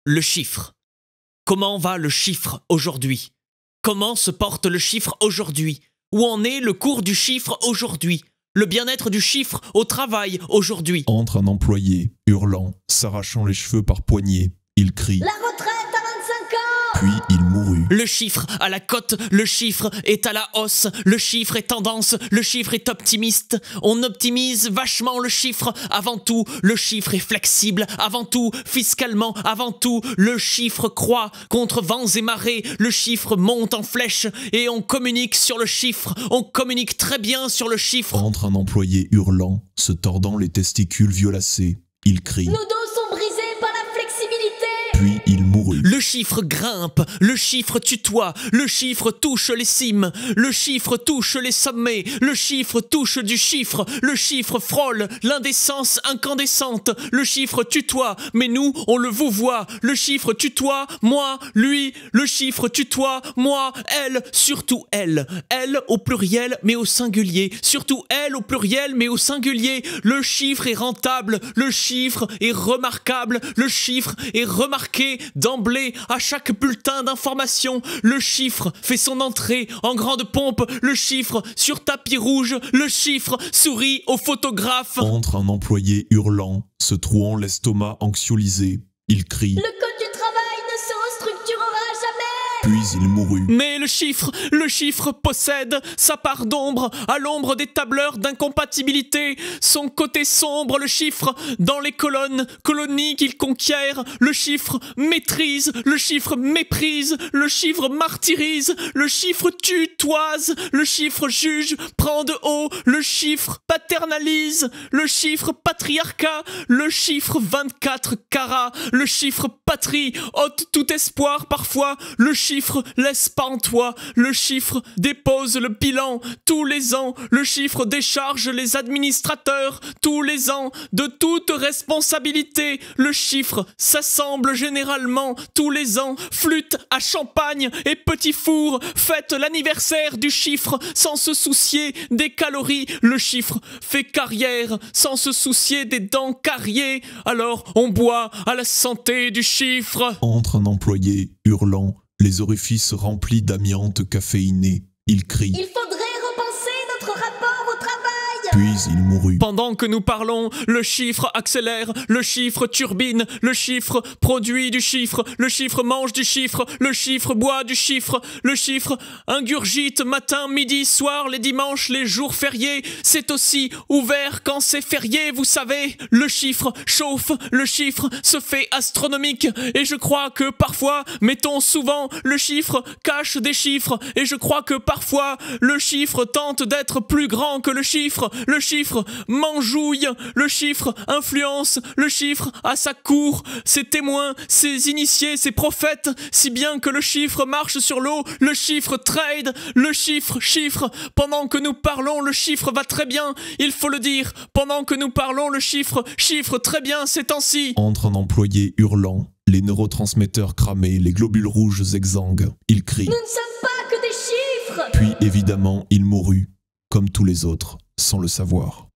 Le chiffre. Comment va le chiffre aujourd'hui? Comment se porte le chiffre aujourd'hui? Où en est le cours du chiffre aujourd'hui? Le bien-être du chiffre au travail aujourd'hui? Entre un employé, hurlant, s'arrachant les cheveux par poignées. Il crie. La retraite à 25 ans! Puis il mourut. Le chiffre à la cote, le chiffre est à la hausse, le chiffre est tendance, le chiffre est optimiste. On optimise vachement le chiffre, avant tout, le chiffre est flexible, avant tout, fiscalement, avant tout, le chiffre croît contre vents et marées, le chiffre monte en flèche et on communique sur le chiffre, on communique très bien sur le chiffre. Entre un employé hurlant, se tordant les testicules violacés. Il crie. Nos dos sont brisés par la flexibilité! Puis il mourut. Le chiffre grimpe, le chiffre tutoie, le chiffre touche les cimes, le chiffre touche les sommets, le chiffre touche du chiffre, le chiffre frôle l'indécence incandescente, le chiffre tutoie, mais nous on le vouvoie, le chiffre tutoie, moi, lui, le chiffre tutoie, moi, elle, surtout elle au pluriel mais au singulier, surtout elle au pluriel mais au singulier, le chiffre est rentable, le chiffre est remarquable, le chiffre est remarqué d'emblée à chaque bulletin d'information, le chiffre fait son entrée en grande pompe, le chiffre sur tapis rouge, le chiffre sourit au photographe. Entre un employé hurlant, se trouant l'estomac anxiolisé. Il crie. Le code du travail ne se restructurera jamais! Puis il mourut. Mais le chiffre possède sa part d'ombre, à l'ombre des tableurs d'incompatibilité, son côté sombre, le chiffre, dans les colonies qu'il conquiert, le chiffre maîtrise, le chiffre méprise, le chiffre martyrise, le chiffre tutoise, le chiffre juge, prend de haut, le chiffre paternalise, le chiffre patriarcat, le chiffre 24 carats, le chiffre patrie, ôte tout espoir parfois, le chiffre laisse pas en toi, le chiffre dépose le bilan tous les ans, le chiffre décharge les administrateurs tous les ans de toute responsabilité, le chiffre s'assemble généralement tous les ans, flûte à champagne et petit four, fête l'anniversaire du chiffre sans se soucier des calories, le chiffre fait carrière sans se soucier des dents cariées, alors on boit à la santé du chiffre. Entre un employé hurlant, les orifices remplis d'amiante caféinée. Il crie. Il faudrait repenser notre rapport au travail! Puis il mourut. Pendant que nous parlons, le chiffre accélère, le chiffre turbine, le chiffre produit du chiffre, le chiffre mange du chiffre, le chiffre boit du chiffre, le chiffre ingurgite matin, midi, soir, les dimanches, les jours fériés. C'est aussi ouvert quand c'est férié, vous savez. Le chiffre chauffe, le chiffre se fait astronomique. Et je crois que parfois, mettons souvent, le chiffre cache des chiffres. Et je crois que parfois, le chiffre tente d'être plus grand que le chiffre manjouille, le chiffre influence, le chiffre a sa cour, ses témoins, ses initiés, ses prophètes, si bien que le chiffre marche sur l'eau, le chiffre trade, le chiffre. Pendant que nous parlons, le chiffre va très bien, il faut le dire. Pendant que nous parlons, le chiffre très bien ces temps-ci. Entre un employé hurlant, les neurotransmetteurs cramés, les globules rouges exsangues. Il crie. Nous ne sommes pas que des chiffres! Puis évidemment, il mourut, comme tous les autres, sans le savoir.